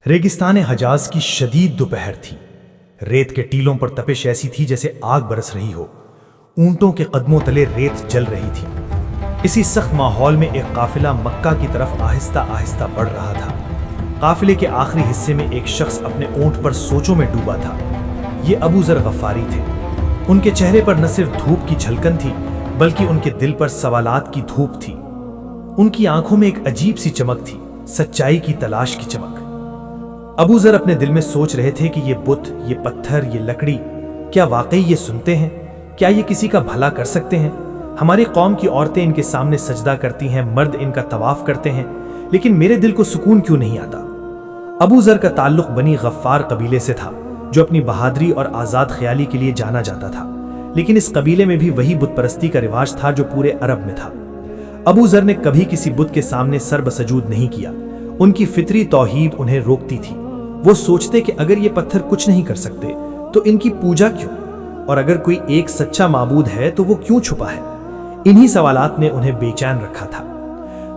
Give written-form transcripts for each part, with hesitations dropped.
रेगिस्तान हजाज की शदीद दोपहर थी। रेत के टीलों पर तपिश ऐसी थी जैसे आग बरस रही हो। ऊंटों के कदमों तले रेत जल रही थी। इसी सख्त माहौल में एक काफिला मक्का की तरफ आहिस्ता आहिस्ता बढ़ रहा था। काफिले के आखिरी हिस्से में एक शख्स अपने ऊंट पर सोचों में डूबा था। ये अबू जर गफारी थे। उनके चेहरे पर न सिर्फ धूप की झलकन थी, बल्कि उनके दिल पर सवालात की धूप थी। उनकी आंखों में एक अजीब सी चमक थी, सच्चाई की तलाश की चमक। अबू जर अपने दिल में सोच रहे थे कि ये बुत, ये पत्थर, ये लकड़ी, क्या वाकई ये सुनते हैं? क्या ये किसी का भला कर सकते हैं? हमारी कौम की औरतें इनके सामने सजदा करती हैं, मर्द इनका तवाफ करते हैं, लेकिन मेरे दिल को सुकून क्यों नहीं आता? अबू जर का ताल्लुक बनी गफ्फार कबीले से था, जो अपनी बहादुरी और आज़ाद ख्याली के लिए जाना जाता था। लेकिन इस कबीले में भी वही बुत परस्ती का रिवाज था जो पूरे अरब में था। अबू जर ने कभी किसी बुत के सामने सर बसजूद नहीं किया। उनकी फितरी तौहीद उन्हें रोकती थी। वो सोचते कि अगर ये पत्थर कुछ नहीं कर सकते तो इनकी पूजा क्यों, और अगर कोई एक सच्चा माबूद है तो वो क्यों छुपा है? इन्हीं सवालात ने उन्हें बेचैन रखा था।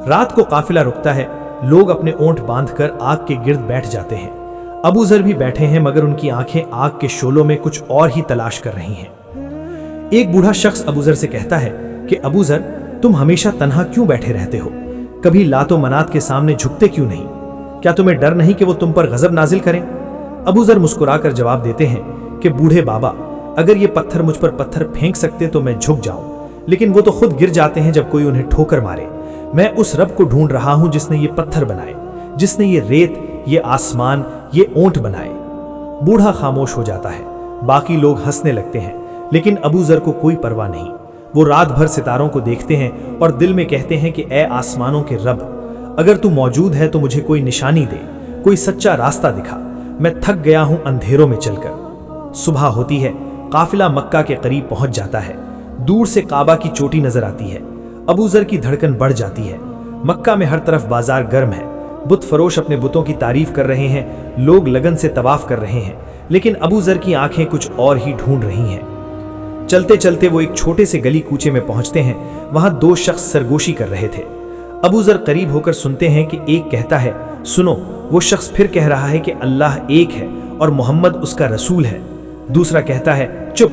रात को काफिला रुकता है, लोग अपने ऊंट बांधकर आग के गिर्द बैठ जाते हैं। अबू जर भी बैठे हैं, मगर उनकी आंखें आग के शोलों में कुछ और ही तलाश कर रही हैं। एक बूढ़ा शख्स अबू जर से कहता है कि अबू जर, तुम हमेशा तन्हा क्यों बैठे रहते हो? कभी लातो मनात के सामने झुकते क्यों नहीं? क्या तुम्हें डर नहीं कि वो तुम पर गजब नाजिल करें? अबू जर मुस्कुराकर जवाब देते हैं कि बूढ़े बाबा, अगर ये पत्थर मुझ पर पत्थर फेंक सकते तो मैं झुक जाऊं, लेकिन वो तो खुद गिर जाते हैं जब कोई उन्हें ठोकर मारे। मैं उस रब को ढूंढ रहा हूं जिसने ये पत्थर बनाए, जिसने ये रेत, ये आसमान, ये ऊंट बनाए। बूढ़ा खामोश हो जाता है। बाकी लोग हंसने लगते हैं, लेकिन अबू जर को कोई परवाह नहीं। वो रात भर सितारों को देखते हैं और दिल में कहते हैं कि ए आसमानों के रब, अगर तू मौजूद है तो मुझे कोई निशानी दे, कोई सच्चा रास्ता दिखा। मैं थक गया हूं अंधेरों में चलकर। सुबह होती है, काफिला मक्का के करीब पहुंच जाता है। दूर से काबा की चोटी नजर आती है। अबू जर की धड़कन बढ़ जाती है। मक्का में हर तरफ बाजार गर्म है। बुत फरोश अपने बुतों की तारीफ कर रहे हैं, लोग लगन से तवाफ कर रहे हैं, लेकिन अबू जर की आंखें कुछ और ही ढूंढ रही हैं। चलते चलते वो एक छोटे से गली कूचे में पहुंचते हैं। वहां दो शख्स सरगोशी कर रहे थे। अबू जर करीब होकर सुनते हैं कि एक कहता है, सुनो, वो शख्स फिर कह रहा है कि अल्लाह एक है और मोहम्मद उसका रसूल है। दूसरा कहता है, चुप,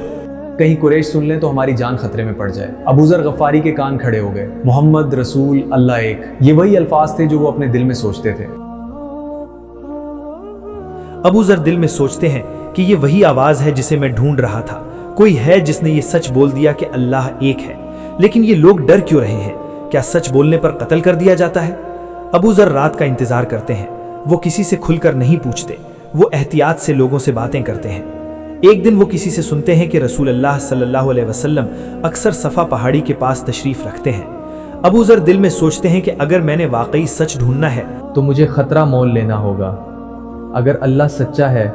कहीं कुरैश सुन लें तो हमारी जान खतरे में पड़ जाए। अबू जर गफ्फारी के कान खड़े हो गए। मोहम्मद, रसूल, अल्लाह एक, ये वही अल्फाज थे जो वो अपने दिल में सोचते थे। अबू जर दिल में सोचते हैं कि ये वही आवाज है जिसे मैं ढूंढ रहा था। कोई है जिसने ये सच बोल दिया कि अल्लाह एक है। लेकिन ये लोग डर क्यों रहे हैं? क्या सच बोलने पर कत्ल कर दिया जाता है? अबू जर रात का इंतजार करते हैं। वो किसी से खुलकर नहीं पूछते। वो एहतियात से लोगों से बातें करते हैं। एक दिन वो किसी से सुनते हैं कि रसूल अल्लाह सल्लल्लाहु अलैहि वसल्लम अक्सर सफा पहाड़ी के पास तशरीफ रखते हैं। अबू जर दिल में सोचते हैं कि अगर मैंने वाकई सच ढूंढना है तो मुझे खतरा मोल लेना होगा। अगर अल्लाह सच्चा है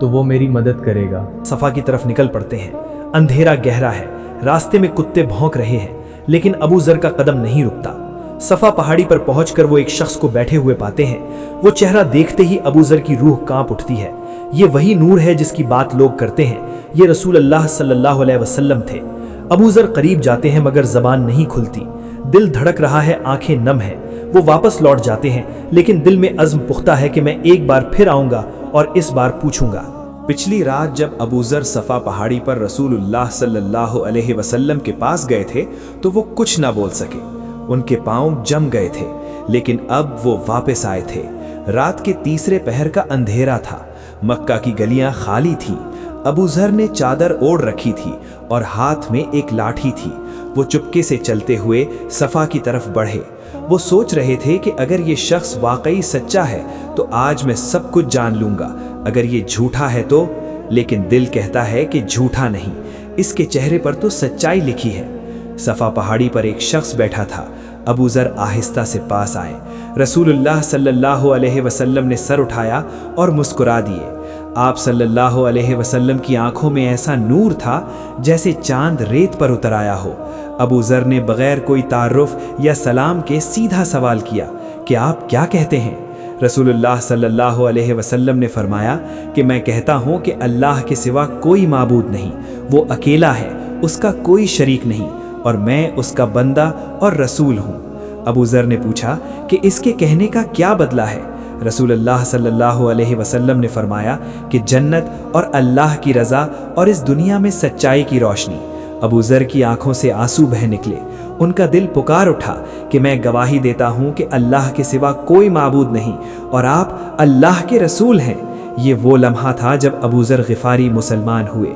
तो वो मेरी मदद करेगा। सफा की तरफ निकल पड़ते हैं। अंधेरा गहरा है। रास्ते में कुत्ते भौंक रहे हैं, लेकिन अबू जर का कदम नहीं रुकता। सफा पहाड़ी पर पहुंचकर वो एक शख्स को बैठे हुए पाते हैं। वो चेहरा देखते ही अबू जर की रूह कांप उठती है। ये वही नूर है जिसकी बात लोग करते हैं। ये रसूल अल्लाह सल्लल्लाहु अलैहि वसल्लम थे। अबू जर करीब जाते हैं, मगर जबान नहीं खुलती। दिल धड़क रहा है, आंखें नम है। वो वापस लौट जाते हैं, लेकिन दिल में अज़्म पुख्ता है कि मैं एक बार फिर आऊंगा और इस बार पूछूंगा। पिछली रात जब अबू जर सफ़ा पहाड़ी पर रसूलुल्लाह सल्लल्लाहु अलैहि वसल्लम के पास गए थे तो वो कुछ ना बोल सके। उनके पांव जम गए थे, लेकिन अब वो वापस आए थे। रात के तीसरे पहर का अंधेरा था। मक्का की गलियां खाली थीं। अबू जर ने चादर ओढ़ रखी थी और हाथ में एक लाठी थी। वो चुपके से चलते हुए सफ़ा की तरफ बढ़े। वो सोच रहे थे कि अगर ये शख्स वाकई सच्चा है तो आज मैं सब कुछ जान लूंगा, अगर ये झूठा है तो। लेकिन दिल कहता है कि झूठा नहीं, इसके चेहरे पर तो सच्चाई लिखी है। सफ़ा पहाड़ी पर एक शख्स बैठा था। अबू जर आहिस्ता से पास आए। रसूलुल्लाह सल्लल्लाहु अलैहि वसल्लम ने सर उठाया और मुस्कुरा दिए। आप सल्लल्लाहु अलैहि वसल्लम की आंखों में ऐसा नूर था जैसे चांद रेत पर उतर आया हो। अबू जर ने बगैर कोई तारुफ या सलाम के सीधा सवाल किया कि आप क्या कहते हैं? रसूलुल्लाह सल्लल्लाहु अलैहि वसल्लम ने फरमाया कि मैं कहता हूँ कि अल्लाह के सिवा कोई माबूद नहीं, वो अकेला है, उसका कोई शरीक नहीं, और मैं उसका बंदा और रसूल हूँ। अबू जर ने पूछा कि इसके कहने का क्या बदला है? रसूल अल्लाह सल्लल्लाहु अलैहि वसल्लम ने फरमाया कि जन्नत और अल्लाह की रज़ा और इस दुनिया में सच्चाई की रोशनी। अबू ज़र की आंखों से आंसू बह निकले। उनका दिल पुकार उठा कि मैं गवाही देता हूँ कि अल्लाह के सिवा कोई माबूद नहीं और आप अल्लाह के रसूल हैं। ये वो लम्हा था जब अबू ज़र ग़िफ़ारी मुसलमान हुए।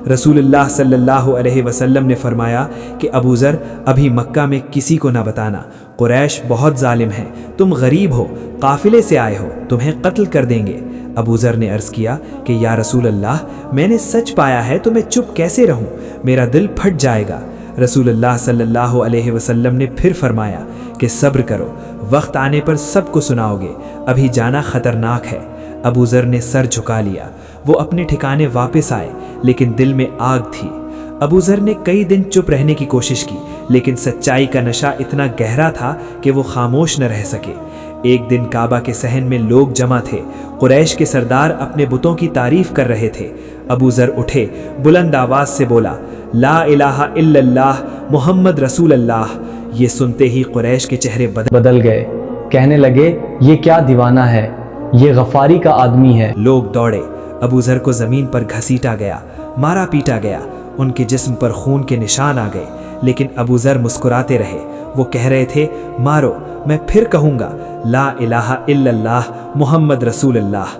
रसूलुल्लाह सल्लल्लाहु अलैहि वसल्लम ने फरमाया कि अबू ज़र अभी मक्का में किसी को ना बताना, कुरैश बहुत जालिम हैं, तुम गरीब हो, काफ़िले से आए हो, तुम्हें कत्ल कर देंगे। अबू ज़र ने अर्ज़ किया कि या रसूल अल्लाह, मैंने सच पाया है तो मैं चुप कैसे रहूं, मेरा दिल फट जाएगा। रसूलुल्लाह सल्लल्लाहु अलैहि वसल्लम ने फिर फरमाया कि सब्र करो, वक्त आने पर सबको सुनाओगे, अभी जाना ख़तरनाक है। अबू ज़र ने सर झुका लिया। वो अपने ठिकाने वापस आए, लेकिन दिल में आग थी। अबू ज़र ने कई दिन चुप रहने की कोशिश की, लेकिन सच्चाई का नशा इतना गहरा था कि वो खामोश न रह सके। एक दिन काबा के सहन में लोग जमा थे। कुरैश के सरदार अपने बुतों की तारीफ कर रहे थे। अबू ज़र उठे, बुलंद आवाज़ से बोला, ला इलाहा इल्लल्लाह मुहम्मद रसूल अल्लाह। ये सुनते ही कुरैश के चेहरे बदल गए। कहने लगे, ये क्या दीवाना है, ये गफ़ारी का आदमी है। लोग दौड़े। अबू ज़र को ज़मीन पर घसीटा गया, मारा पीटा गया, उनके जिस्म पर खून के निशान आ गए, लेकिन अबू ज़र मुस्कुराते रहे। वो कह रहे थे, मारो, मैं फिर कहूँगा, ला इलाहा इल्लल्लाह मुहम्मद रसूल अल्लाह।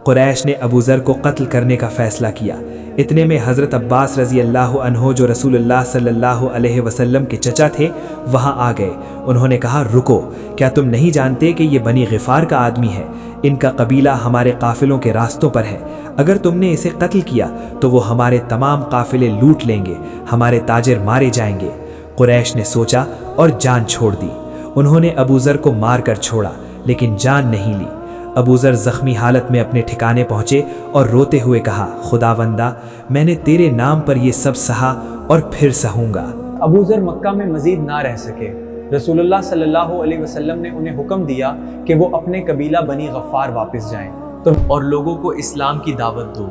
कुरैश ने अबू ज़र को कत्ल करने का फ़ैसला किया। इतने में हज़रत अब्बास रज़ी अल्लाह अन्हो, जो रसूलुल्लाह सल्लल्लाहु अलैहि वसल्लम के चचा थे, वहाँ आ गए। उन्होंने कहा, रुको, क्या तुम नहीं जानते कि ये बनी ग़िफ़ार का आदमी है? इनका कबीला हमारे काफ़िलों के रास्तों पर है। अगर तुमने इसे कत्ल किया तो वो हमारे तमाम काफ़िले लूट लेंगे, हमारे ताजिर मारे जाएंगे। कुरैश ने सोचा और जान छोड़ दी। उन्होंने अबू ज़र को मार कर छोड़ा, लेकिन जान नहीं ली। अबू ज़र ज़ख्मी हालत में अपने ठिकाने पहुँचे और रोते हुए कहा, खुदावंदा, मैंने तेरे नाम पर ये सब सहा और फिर सहूँगा। अबू ज़र मक्का में मज़ीद ना रह सके। रसूलुल्लाह सल्लल्लाहु अलैहि वसल्लम ने उन्हें हुक्म दिया कि वो अपने कबीला बनी गफ़ार वापस जाएं और लोगों को इस्लाम की दावत दो।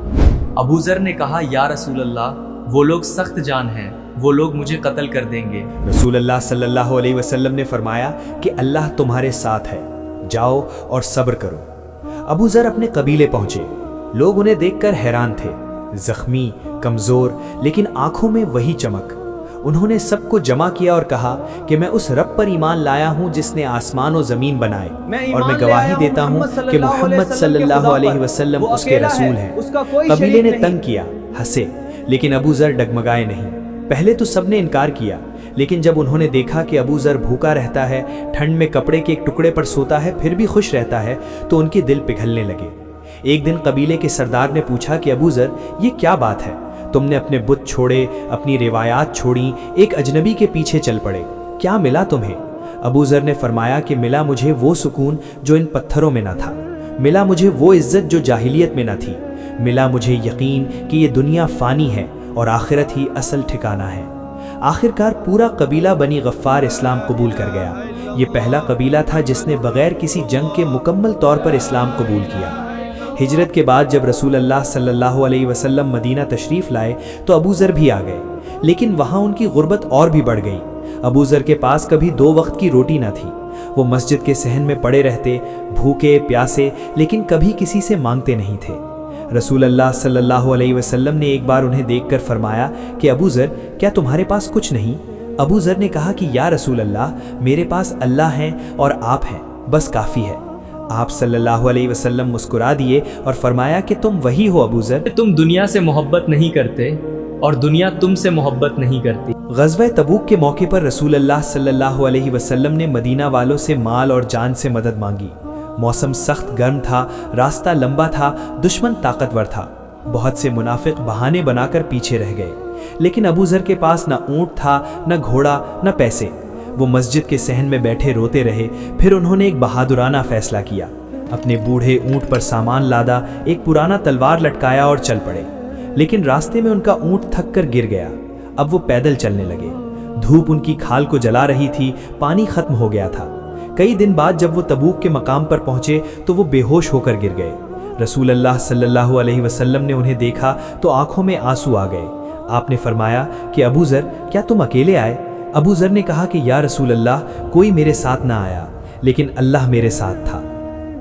अबू ज़र ने कहा, या रसूलल्लाह, वो लोग सख्त जान हैं, वो लोग मुझे कत्ल कर देंगे। रसूलुल्लाह सल्लल्लाहु अलैहि वसल्लम ने फरमाया कि अल्लाह तुम्हारे साथ है, जाओ और सब्र करो। अबू ज़र अपने कबीले पहुंचे। लोग उन्हें देखकर हैरान थे, जख्मी, कमज़ोर, लेकिन आंखों में वही चमक। उन्होंने सबको जमा किया और कहा कि मैं उस रब पर ईमान लाया हूँ जिसने आसमान और ज़मीन बनाए, और मैं गवाही देता हूँ कि मोहम्मद सल्लल्लाहु अलैहि वसल्लम उसके रसूल हैं। कबीले ने तंग किया, हंसे, लेकिन अबू ज़र डगमगाए नहीं। पहले तो सबने इनकार किया, लेकिन जब उन्होंने देखा कि अबू ज़र भूखा रहता है, ठंड में कपड़े के एक टुकड़े पर सोता है, फिर भी खुश रहता है, तो उनके दिल पिघलने लगे। एक दिन कबीले के सरदार ने पूछा कि अबू ज़र, ये क्या बात है? तुमने अपने बुत छोड़े, अपनी रिवायात छोड़ी, एक अजनबी के पीछे चल पड़े, क्या मिला तुम्हें? अबू ज़र ने फरमाया कि मिला मुझे वो सुकून जो इन पत्थरों में न था, मिला मुझे वो इज्जत जो जाहिलियत में न थी, मिला मुझे यकीन कि ये दुनिया फ़ानी है और आखिरत ही असल ठिकाना है। आखिरकार पूरा कबीला बनी गफ़ार इस्लाम कबूल कर गया। ये पहला कबीला था जिसने बग़ैर किसी जंग के मुकम्मल तौर पर इस्लाम कबूल किया। हिजरत के बाद जब रसूलुल्लाह सल्लल्लाहु अलैहि वसल्लम मदीना तशरीफ़ लाए तो अबू ज़र भी आ गए, लेकिन वहाँ उनकी गुर्बत और भी बढ़ गई। अबू ज़र के पास कभी 2 वक्त की रोटी न थी। वो मस्जिद के सहन में पड़े रहते, भूखे प्यासे, लेकिन कभी किसी से मांगते नहीं थे। रसूलुल्लाह सल्लल्लाहु अलैहि वसल्लम ने एक बार उन्हें देखकर फरमाया कि अबू ज़र, क्या तुम्हारे पास कुछ नहीं? अबू ज़र ने कहा कि या रसूलल्लाह, मेरे पास अल्लाह हैं और आप हैं, बस काफ़ी है। आप सल्लल्लाहु अलैहि वसल्लम मुस्कुरा दिए और फरमाया कि तुम वही हो अबू ज़र। तुम दुनिया से मोहब्बत नहीं करते और दुनिया तुमसे मोहब्बत नहीं करती। ग़ज़वा तबूक के मौके पर रसूलुल्लाह सल्लल्लाहु अलैहि वसल्लम ने मदीना वालों से माल और जान से मदद मांगी। मौसम सख्त गर्म था, रास्ता लंबा था, दुश्मन ताकतवर था। बहुत से मुनाफिक बहाने बनाकर पीछे रह गए, लेकिन अबू ज़र के पास न ऊँट था, न घोड़ा, न पैसे। वो मस्जिद के सहन में बैठे रोते रहे। फिर उन्होंने एक बहादुराना फैसला किया। अपने बूढ़े ऊँट पर सामान लादा, एक पुराना तलवार लटकाया और चल पड़े। लेकिन रास्ते में उनका ऊँट थक कर गिर गया। अब वो पैदल चलने लगे। धूप उनकी खाल को जला रही थी, पानी खत्म हो गया था। कई दिन बाद जब वो तबूक के मकाम पर पहुंचे तो वो बेहोश होकर गिर गए। रसूलुल्लाह सल्लल्लाहु अलैहि वसल्लम ने उन्हें देखा तो आंखों में आंसू आ गए। आपने फरमाया कि अबू ज़र, क्या तुम अकेले आए? अबू ज़र ने कहा कि या रसूलल्लाह, कोई मेरे साथ ना आया, लेकिन अल्लाह मेरे साथ था।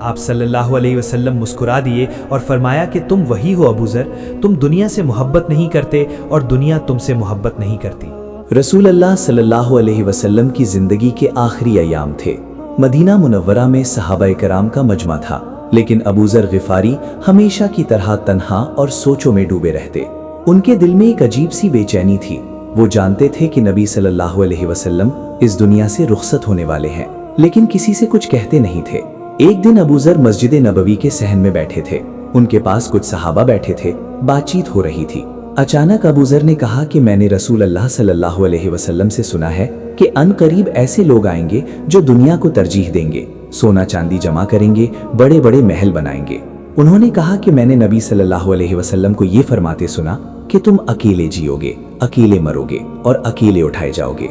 आप सल्लल्लाहु अलैहि वसल्लम मुस्कुरा दिए और फरमाया कि तुम वही हो अबू ज़र, तुम दुनिया से मोहब्बत नहीं करते और दुनिया तुमसे मोहब्बत नहीं करती। रसूल अल्लाह सल्लल्लाहु अलैहि वसल्लम की ज़िंदगी के आखिरी अयाम थे। मदीना मुनव्वरा में सहाबा कराम का मजमा था, लेकिन अबू ज़र गिफारी हमेशा की तरह तन्हा और सोचों में डूबे रहते। उनके दिल में एक अजीब सी बेचैनी थी। वो जानते थे कि नबी सल्लल्लाहु अलैहि वसल्लम इस दुनिया से रुखसत होने वाले हैं, लेकिन किसी से कुछ कहते नहीं थे। एक दिन अबू ज़र मस्जिद नबवी के सहन में बैठे थे। उनके पास कुछ सहाबा बैठे थे, बातचीत हो रही थी। अचानक अबू ज़र ने कहा कि मैंने रसूल अल्लाह सल्लल्लाहु अलैहि वसल्लम से सुना है कि अनकरीब ऐसे लोग आएंगे जो दुनिया को तरजीह देंगे, सोना चांदी जमा करेंगे, बड़े बड़े महल बनाएंगे। उन्होंने कहा कि मैंने नबी सल्लल्लाहु अलैहि वसल्लम को ये फरमाते सुना कि तुम अकेले जियोगे, अकेले मरोगे और अकेले उठाए जाओगे।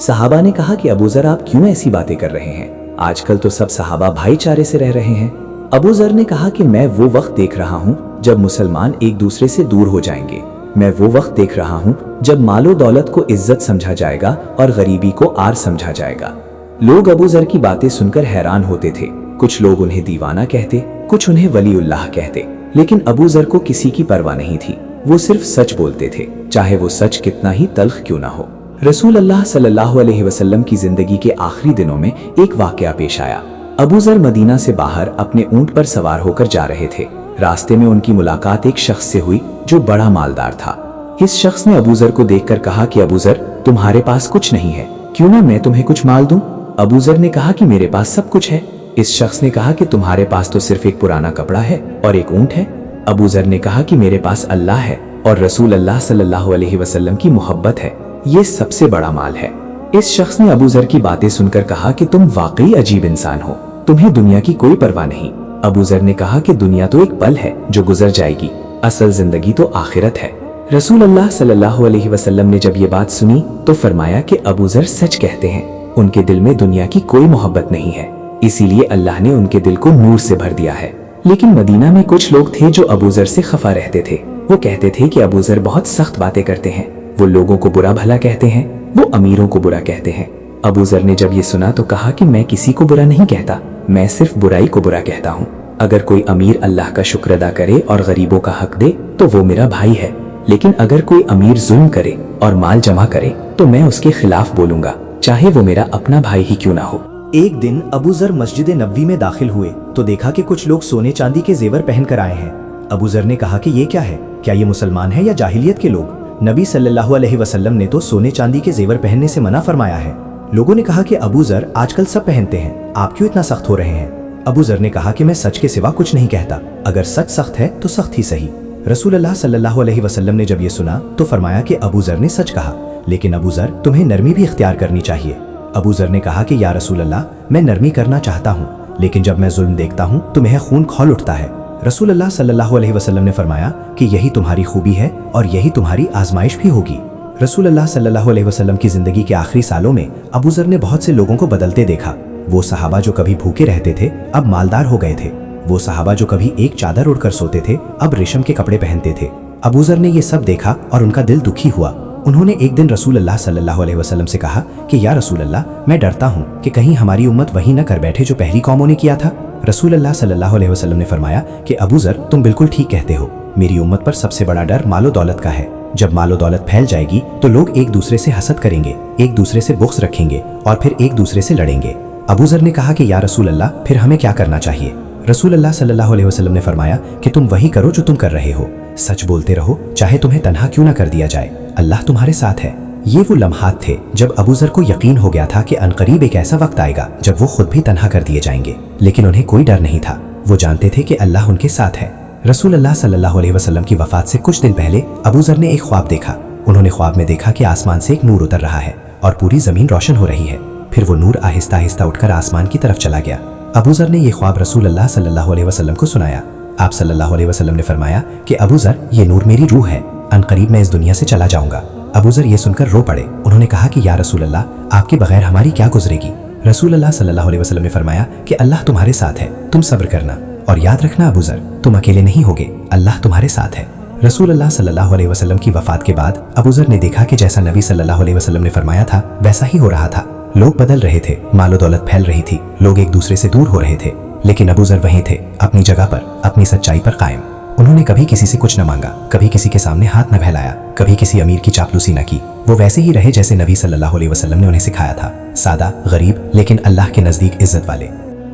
सहाबा ने कहा कि अबू ज़र आप क्यों ऐसी बातें कर रहे हैं? आजकल तो सब सहाबा भाईचारे से रह रहे हैं। अबू ज़र ने कहा कि मैं वो वक्त देख रहा हूँ जब मुसलमान एक दूसरे से दूर हो जाएंगे। मैं वो वक्त देख रहा हूँ जब मालो दौलत को इज्जत समझा जाएगा और गरीबी को आर समझा जाएगा। लोग अबू ज़र की बातें सुनकर हैरान होते थे। कुछ लोग उन्हें दीवाना कहते, कुछ उन्हें वलीउल्लाह कहते, लेकिन अबू ज़र को किसी की परवाह नहीं थी। वो सिर्फ सच बोलते थे, चाहे वो सच कितना ही तल्ख क्यों ना हो। रसूल अल्लाह सल्लल्लाहु अलैहि वसल्लम की जिंदगी के आखिरी दिनों में एक वाकया पेश आया। अबू ज़र मदीना से बाहर अपने ऊंट पर सवार होकर जा रहे थे। रास्ते में उनकी मुलाकात एक शख्स से हुई जो बड़ा मालदार था। इस शख्स ने अबू ज़र को देखकर कहा कि अबू ज़र तुम्हारे पास कुछ नहीं है, क्यों ना मैं तुम्हें कुछ माल दूं? अबू ज़र ने कहा कि मेरे पास सब कुछ है। इस शख्स ने कहा कि तुम्हारे पास तो सिर्फ एक पुराना कपड़ा है और एक ऊंट है। अबू ज़र ने कहा कि मेरे पास अल्लाह है और रसूल अल्लाह सल्लल्लाहु अलैहि वसल्लम की मोहब्बत है, ये सबसे बड़ा माल है। इस शख्स ने अबू ज़र की बातें सुनकर कहा कि तुम वाकई अजीब इंसान हो, तुम्हें दुनिया की कोई परवाह नहीं। अबू ज़र ने कहा कि दुनिया तो एक पल है जो गुजर जाएगी, असल जिंदगी तो आखिरत है। रसूल अल्लाह सल्लल्लाहु अलैहि वसल्लम ने जब ये बात सुनी तो फरमाया कि अबू ज़र सच कहते हैं, उनके दिल में दुनिया की कोई मोहब्बत नहीं है, इसीलिए अल्लाह ने उनके दिल को नूर से भर दिया है। लेकिन मदीना में कुछ लोग थे जो अबू ज़र से खफा रहते थे। वो कहते थे कि अबू ज़र बहुत सख्त बातें करते हैं, वो लोगों को बुरा भला कहते हैं, वो अमीरों को बुरा कहते हैं। अबू ज़र ने जब ये सुना तो कहा कि मैं किसी को बुरा नहीं कहता, मैं सिर्फ बुराई को बुरा कहता हूँ। अगर कोई अमीर अल्लाह का शुक्र अदा करे और गरीबों का हक दे तो वो मेरा भाई है, लेकिन अगर कोई अमीर जुल्म करे और माल जमा करे तो मैं उसके खिलाफ बोलूंगा, चाहे वो मेरा अपना भाई ही क्यों ना हो। एक दिन अबू ज़र मस्जिद नबवी में दाखिल हुए तो देखा कि कुछ लोग सोने चांदी के जेवर पहन कर आए हैं। अबू ज़र ने कहा कि ये क्या है, क्या ये मुसलमान है या जाहिलियत के लोग? नबी सल्लल्लाहु अलैहि वसल्लम ने तो सोने चांदी के जेवर पहनने से मना फरमाया है। लोगों ने कहा कि अबू ज़र आजकल सब पहनते हैं, आप क्यों इतना सख्त हो रहे हैं? अबू ज़र ने कहा कि मैं सच के सिवा कुछ नहीं कहता, अगर सच सख्त है तो सख्त ही सही। रसूल अल्लाह सल्लल्लाहु अलैहि वसल्लम ने जब ये सुना तो फरमाया कि अबू ज़र ने सच कहा, लेकिन अबू ज़र तुम्हें नरमी भी इख्तियार करनी चाहिए। अबू ज़र ने कहा कि या रसूल अल्लाह मैं नरमी करना चाहता हूँ, लेकिन जब मैं जुल्म देखता हूँ तो मेरा खून खौल उठता है। रसूल अल्लाह सल्लल्लाहु अलैहि वसल्लम ने फरमाया कि यही तुम्हारी खूबी है और यही तुम्हारी आजमाइश भी होगी। रसूल अल्लाह सल्लल्लाहु अलैहि वसल्लम की जिंदगी के आखिरी सालों में अबू ज़र ने बहुत से लोगों को बदलते देखा। वो सहाबा जो कभी भूखे रहते थे अब मालदार हो गए थे। वो सहाबा जो कभी एक चादर उड़कर सोते थे अब रेशम के कपड़े पहनते थे। अबू ज़र ने ये सब देखा और उनका दिल दुखी हुआ। उन्होंने एक दिन रसूल अल्लाह सल्लल्लाहु अलैहि वसल्लम से कहा कि या रसूल अल्लाह मैं डरता हूँ कि कहीं हमारी उम्मत वही न कर बैठे जो पहली कौमों ने किया था। रसूल अल्लाह सल्लल्लाहु अलैहि वसल्लम ने फरमाया कि अबू ज़र तुम बिल्कुल ठीक कहते हो, मेरी उम्मत पर सबसे बड़ा डर मालो दौलत का है। जब मालो दौलत फैल जाएगी तो लोग एक दूसरे से हसद करेंगे, एक दूसरे से बुग़्ज़ रखेंगे और फिर एक दूसरे से लड़ेंगे। अबू ज़र ने कहा कि या रसूल अल्लाह फिर हमें क्या करना चाहिए? रसूल अल्लाह सल्लल्लाहु अलैहि वसल्लम ने फरमाया कि तुम वही करो जो तुम कर रहे हो, सच बोलते रहो चाहे तुम्हें तन्हा क्यों ना कर दिया जाए, अल्लाह तुम्हारे साथ है। ये वो लम्हात थे जब अबू ज़र को यकीन हो गया था कि अनकरीब एक ऐसा वक्त आएगा जब वो खुद भी तन्हा कर दिए जाएंगे, लेकिन उन्हें कोई डर नहीं था। वो जानते थे कि अल्लाह उनके साथ है। रसूल अल्लाह सल्लल्लाहु अलैहि वसल्लम की वफात से कुछ दिन पहले अबू ज़र ने एक ख्वाब देखा। उन्होंने ख्वाब में देखा कि आसमान से एक नूर उतर रहा है और पूरी ज़मीन रोशन हो रही है। फिर वो नूर आहिस्ता आहिस्ता उठकर आसमान की तरफ चला गया। अबू ज़र ने यह ख्वाब रसूल अल्लाह सल्लल्लाहु अलैहि वसल्लम को सुनाया। आप सल्लल्लाहु अलैहि वसल्लम ने फरमाया कि अबू ज़र ये नूर मेरी रूह है, अनकरीब मैं इस दुनिया से चला जाऊंगा। अबू ज़र ये सुनकर रो पड़े। उन्होंने कहा कि या रसूल अल्लाह आपके बगैर हमारी क्या गुजरेगी? रसूल अल्लाह सल्लल्लाहु अलैहि वसल्लम ने फरमाया कि अल्लाह तुम्हारे साथ है, तुम सब्र करना और याद रखना अबू ज़र तुम अकेले नहीं होगे, अल्लाह तुम्हारे साथ है। रसूल अल्लाह सल्लल्लाहु अलैहि वसल्लम की वफात के बाद अबू ज़र ने देखा कि जैसा नबी सल्लल्लाहु अलैहि वसल्लम ने फरमाया था वैसा ही हो रहा था। लोग बदल रहे थे, मालो दौलत फैल रही थी, लोग एक दूसरे से दूर हो रहे थे, लेकिन अबू ज़र वहीं थे, अपनी जगह पर, अपनी सच्चाई पर कायम। उन्होंने कभी किसी से कुछ न मांगा, कभी किसी के सामने हाथ न फैलाया, कभी किसी अमीर की चापलूसी न की। वो वैसे ही रहे जैसे नबी सल्लल्लाहु अलैहि वसल्लम ने उन्हें सिखाया था, सादा, गरीब, लेकिन अल्लाह के नज़दीक इज्जत वाले।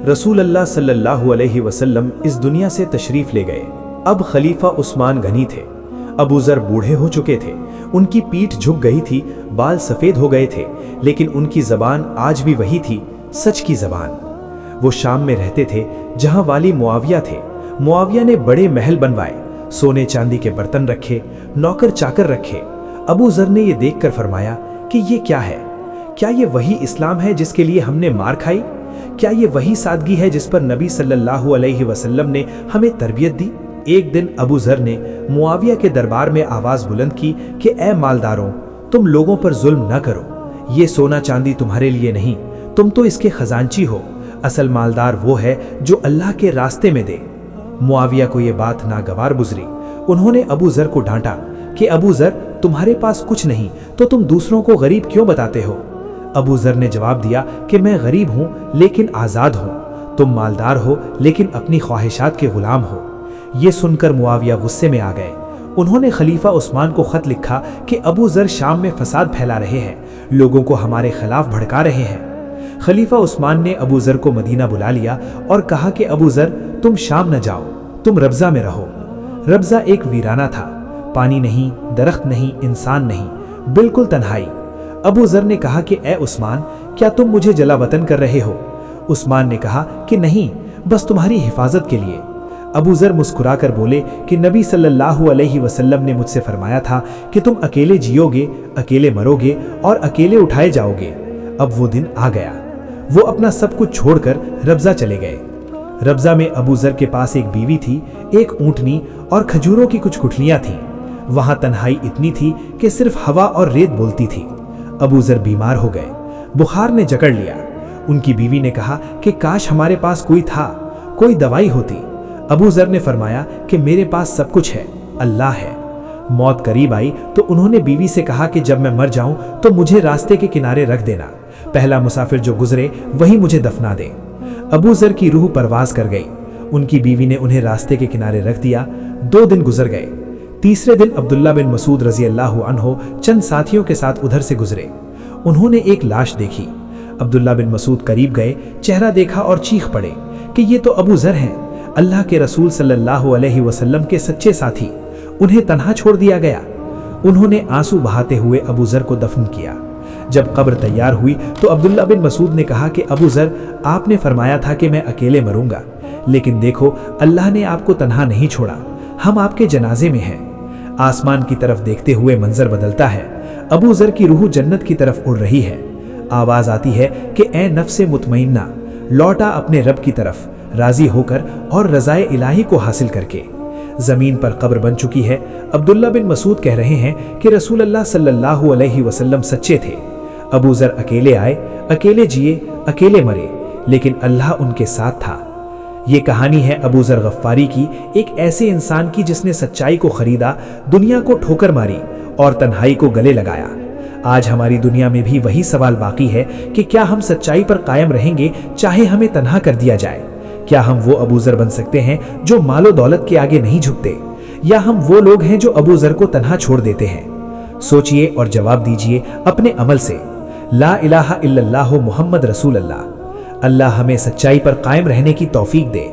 रसूल अल्लाह सल्लल्लाहु अलैहि वसल्लम इस दुनिया से तशरीफ ले गए। अब खलीफा उस्मान गनी थे। अबू ज़र बूढ़े हो चुके थे, उनकी पीठ झुक गई थी, बाल सफ़ेद हो गए थे, लेकिन उनकी ज़बान आज भी वही थी, सच की ज़बान। वो शाम में रहते थे जहां वाली मुआविया थे। मुआविया ने बड़े महल बनवाए, सोने चांदी के बर्तन रखे, नौकर चाकर रखे। अबू ज़र ने ये देखकर फरमाया कि ये क्या है? क्या ये वही इस्लाम है जिसके लिए हमने मार खाई? क्या ये वही सादगी है जिस पर नबी सल्लल्लाहु अलैहि वसल्लम ने हमें तरबियत दी? एक दिन अबू ज़र ने मुआविया के दरबार में आवाज़ बुलंद की कि ए मालदारों, तुम लोगों पर जुल्म न करो। ये सोना चांदी तुम्हारे लिए नहीं, तुम तो इसके खजांची हो। असल मालदार वो है जो अल्लाह के रास्ते में दे। मुआविया को ये बात नागवार गुजरी। उन्होंने अबू ज़र को डांटा कि अबू ज़र, तुम्हारे पास कुछ नहीं तो तुम दूसरों को गरीब क्यों बताते हो? अबू ज़र ने जवाब दिया कि मैं गरीब हूँ लेकिन आज़ाद हूँ, तुम मालदार हो लेकिन अपनी ख्वाहिशात के गुलाम हो। ये सुनकर मुआविया गुस्से में आ गए। उन्होंने खलीफा उस्मान को खत लिखा कि अबू ज़र शाम में फसाद फैला रहे हैं, लोगों को हमारे खिलाफ भड़का रहे हैं। खलीफा उस्मान ने अबू ज़र को मदीना बुला लिया और कहा कि अबू ज़र, तुम शाम न जाओ, तुम रब्ज़ा में रहो। रब्ज़ा एक वीराना था, पानी नहीं, दरख्त नहीं, इंसान नहीं, बिल्कुल तन्हाई। अबू ज़र ने कहा कि ए उस्मान, क्या तुम मुझे जला वतन कर रहे हो? उस्मान ने कहा कि नहीं, बस तुम्हारी हिफाजत के लिए। अबू ज़र मुस्कुरा कर बोले कि नबी सल्लल्लाहु अलैहि वसल्लम ने मुझसे फरमाया था कि तुम अकेले जियोगे, अकेले मरोगे और अकेले उठाए जाओगे। अब वो दिन आ गया। वो अपना सब कुछ छोड़कर रब्ज़ा चले गए। रब्ज़ा में अबू ज़र के पास एक बीवी थी, एक ऊँटनी और खजूरों की कुछ गुठलियाँ थीं। वहाँ तन्हाई इतनी थी कि सिर्फ हवा और रेत बोलती थी। अबू ज़र बीमार हो गए, बुखार ने जकड़ लिया। उनकी बीवी ने कहा कि काश हमारे पास कोई था, कोई दवाई होती। अबू ज़र ने फरमाया कि मेरे पास सब कुछ है, अल्लाह है। मौत करीब आई तो उन्होंने बीवी से कहा कि जब मैं मर जाऊं तो मुझे रास्ते के किनारे रख देना, पहला मुसाफिर जो गुजरे वही मुझे दफना दे। अबू ज़र की रूह परवाज कर गई। उनकी बीवी ने उन्हें रास्ते के किनारे रख दिया। 2 दिन गुजर गए। तीसरे दिन अब्दुल्ला बिन मसूद रजी अल्लाह अन्हो चंद साथियों के साथ उधर से गुजरे। उन्होंने एक लाश देखी। अब्दुल्ला बिन मसूद करीब गए, चेहरा देखा और चीख पड़े कि ये तो अबू ज़र हैं, अल्लाह के रसूल सल्लल्लाहु अलैहि वसल्लम के सच्चे साथी। उन्हें तन्हा छोड़ दिया गया। उन्होंने आंसू बहाते हुए अबू ज़र को दफन किया। जब कब्र तैयार हुई तो अब्दुल्ला बिन मसूद ने कहा कि अबू ज़र, आपने फरमाया था कि मैं अकेले मरूंगा, लेकिन देखो अल्लाह ने आपको तन्हा नहीं छोड़ा, हम आपके जनाजे में हैं। आसमान की तरफ देखते हुए मंजर बदलता है। अबू ज़र की रूह जन्नत की तरफ उड़ रही है। आवाज़ आती है कि ए नफ्से मुतमइन्ना, लौटा अपने रब की तरफ, राजी होकर और रज़ाए इलाही को हासिल करके। ज़मीन पर कब्र बन चुकी है। अब्दुल्ला बिन मसूद कह रहे हैं कि रसूल अल्लाह सल्लल्लाहु अलैहि वसल्लम सच्चे थे। अबू ज़र अकेले आए, अकेले जिए, अकेले मरे, लेकिन अल्लाह उनके साथ था। ये कहानी है अबू ज़र गफ्फारी की, एक ऐसे इंसान की जिसने सच्चाई को खरीदा, दुनिया को ठोकर मारी और तन्हाई को गले लगाया। आज हमारी दुनिया में भी वही सवाल बाकी है कि क्या हम सच्चाई पर कायम रहेंगे चाहे हमें तन्हा कर दिया जाए? क्या हम वो अबू ज़र बन सकते हैं जो मालो दौलत के आगे नहीं झुकते, या हम वो लोग हैं जो अबू ज़र को तन्हा छोड़ देते हैं? सोचिए और जवाब दीजिए अपने अमल से। ला इलाहा इल्लल्लाहु मुहम्मद रसूल अल्लाह। अल्लाह हमें सच्चाई पर कायम रहने की तौफीक दे।